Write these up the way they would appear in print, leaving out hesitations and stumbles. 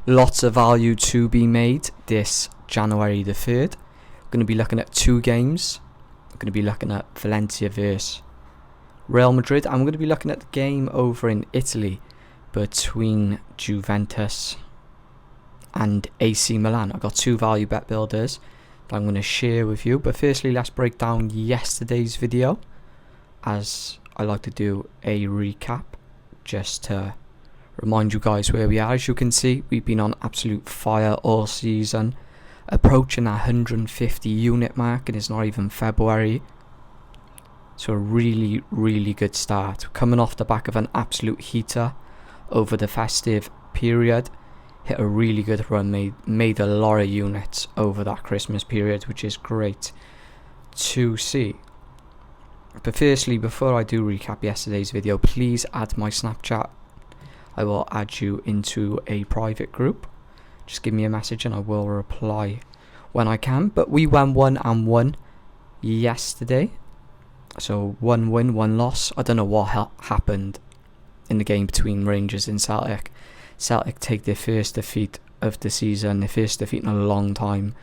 Lots of value to be made this January the 3rd. We're going to be looking at two games. We're going to be looking at Valencia versus Real Madrid, and we're going to be looking at the game over in Italy between Juventus and AC Milan. I've got two value bet builders that I'm going to share with you. But firstly, let's break down yesterday's video, as I like to do a recap just to remind you guys where we are. As you can see, we've been on absolute fire all season, approaching that 150 unit mark, and it's not even February. So a really, really good start. Coming off the back of an absolute heater over the festive period. Hit a really good run, made a lot of units over that Christmas period, which is great to see. But firstly, before I do recap yesterday's video, please add my Snapchat. I will add you into a private group. Just give me a message and I will reply when I can. But we went 1-1 yesterday. So 1 win, 1 loss. I don't know what happened in the game between Rangers and Celtic. Celtic take their first defeat of the season, their first defeat in a long time.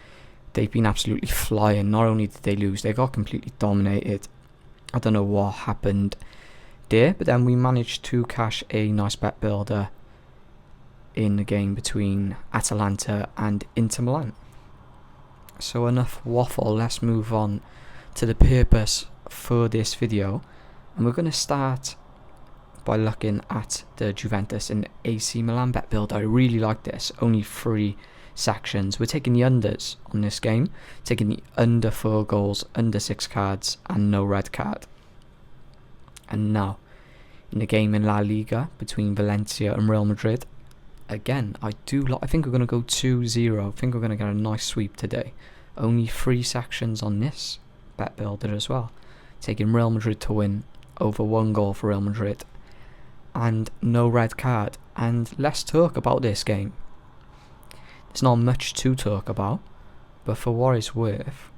They've been absolutely flying. Not only did they lose, they got completely dominated. I don't know what happened there, but then we managed to cash a nice bet builder in the game between Atalanta and Inter Milan. So enough waffle, let's move on to the purpose for this video, and we're going to start by looking at the Juventus and AC Milan bet build. I really like this. Only 3 sections. We're taking the unders on this game, taking the under 4 goals, under 6 cards, and no red card. And now, in the game in La Liga between Valencia and Real Madrid, again, I think we're going to go 2-0. I think we're going to get a nice sweep today. Only 3 sections on this bet builder as well. Taking Real Madrid to win, over 1 goal for Real Madrid, and no red card. And let's talk about this game. There's not much to talk about, but for what it's worth,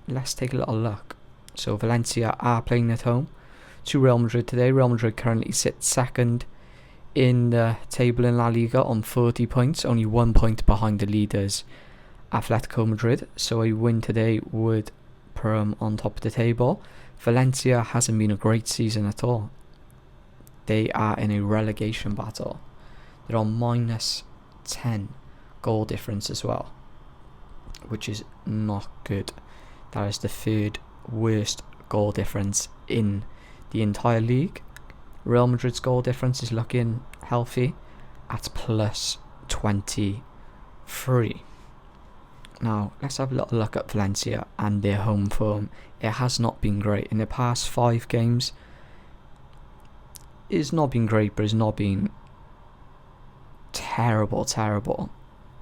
let's take a little look. So Valencia are playing at home to Real Madrid today. Real Madrid currently sit second in the table in La Liga on 40 points, only 1 point behind the leaders Atletico Madrid. So a win today would put them on top of the table. Valencia hasn't been a great season at all. They are in a relegation battle. They're on -10 goal difference as well, which is not good. That is the 3rd worst goal difference in the entire league. Real Madrid's goal difference is looking healthy at +23. Now, let's have a little look at Valencia and their home form. It has not been great. In the past 5 games, it's not been great, but it's not been terrible.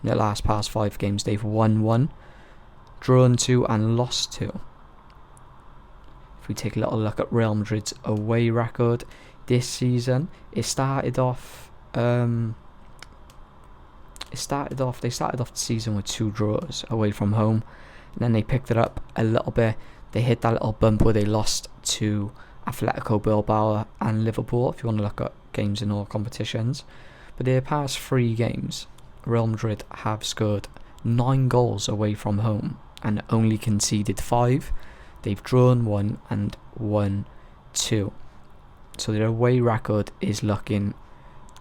In the past 5 games, they've won 1, drawn 2, and lost 2. If we take a little look at Real Madrid's away record this season, they started off the season with 2 draws away from home, and then they picked it up a little bit. They hit that little bump where they lost to Atletico Bilbao and Liverpool, if you want to look at games in all competitions. But their past 3 games, Real Madrid have scored 9 goals away from home and only conceded 5. They've drawn 1 and won 2. So their away record is looking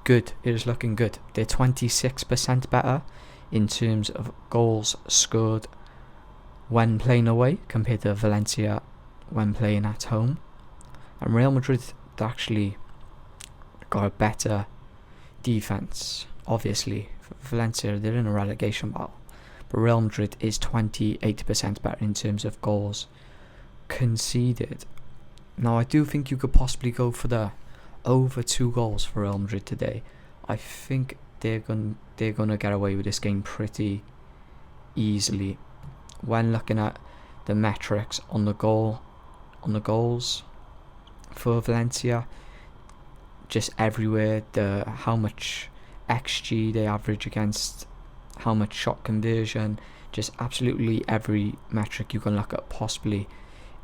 good. It is looking good. They're 26% better in terms of goals scored when playing away compared to Valencia when playing at home. And Real Madrid actually got a better defense. Obviously, Valencia, they're in a relegation battle, but Real Madrid is 28% better in terms of goals conceded. Now, I do think you could possibly go for the over 2 goals for Real Madrid today. I think they're gonna get away with this game pretty easily. When looking at the metrics on the goals for Valencia, just everywhere, how much XG they average against, how much shot conversion, just absolutely every metric you can look at possibly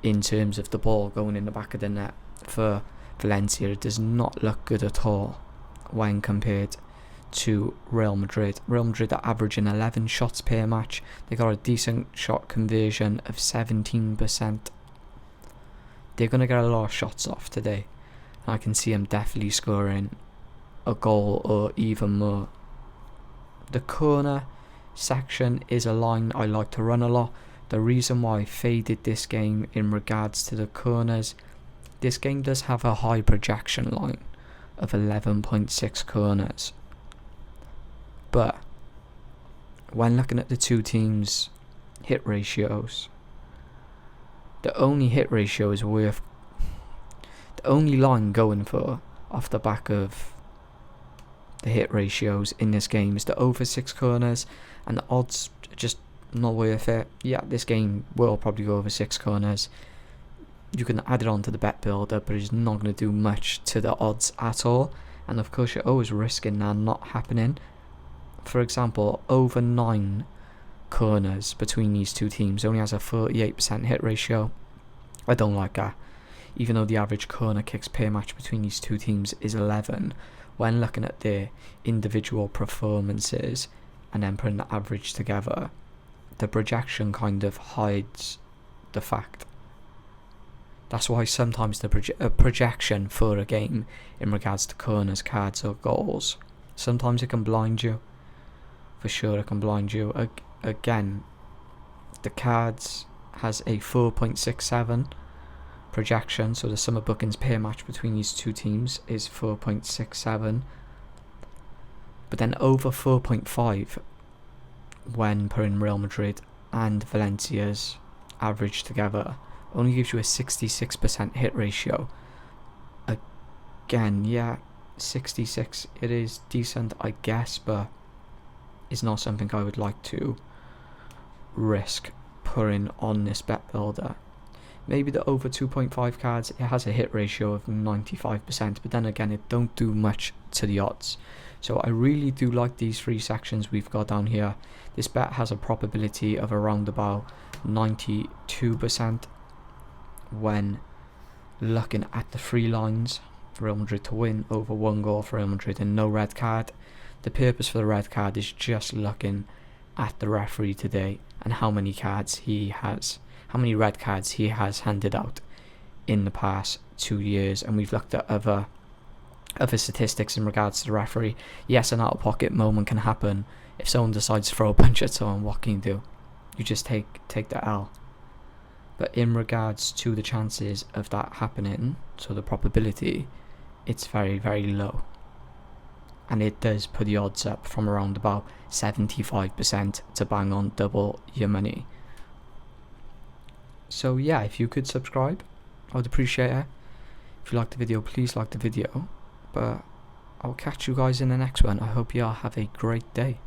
in terms of the ball going in the back of the net for Valencia. It does not look good at all when compared to Real Madrid. Real Madrid are averaging 11 shots per match. They got a decent shot conversion of 17%. They're going to get a lot of shots off today. I can see them definitely scoring a goal or even more. The corner section is a line I like to run a lot. The reason why I faded this game in regards to the corners, this game does have a high projection line of 11.6 corners. But when looking at the two teams' hit ratios, the only hit ratio is worth, the only line going for off the back of the hit ratios in this game is the over 6 corners, and the odds are just not worth it. Yeah, this game will probably go over 6 corners. You can add it on to the bet builder, but it's not going to do much to the odds at all. And of course, you're always risking that not happening. For example, over 9 corners between these two teams only has a 48% hit ratio. I don't like that. Even though the average corner kicks per match between these two teams is 11, when looking at their individual performances and then putting the average together, the projection kind of hides the fact. That's why sometimes the projection for a game in regards to corners, cards or goals, sometimes it can blind you. For sure it can blind you. Again, the cards has a 4.67 projection, so the sum of bookings per match between these two teams is 4.67, but then over 4.5 when putting Real Madrid and Valencia's average together only gives you a 66% hit ratio. Again, yeah, 66, it is decent, I guess, but it's not something I would like to risk putting on this bet builder. Maybe the over 2.5 cards, it has a hit ratio of 95%, but then again, it don't do much to the odds. So I really do like these 3 sections we've got down here. This bet has a probability of around about 92% when looking at the 3 lines for Real Madrid to win, over 1 goal for Real Madrid and no red card. The purpose for the red card is just looking at the referee today and how many cards he has, how many red cards he has handed out in the past 2 years. And we've looked at other statistics in regards to the referee. Yes, an out-of-pocket moment can happen. If someone decides to throw a punch at someone, what can you do? You just take the L. But in regards to the chances of that happening, so the probability, it's very, very low. And it does put the odds up from around about 75% to bang on double your money. So yeah, if you could subscribe, I would appreciate it. If you liked the video, please like the video. But I'll catch you guys in the next one. I hope you all have a great day.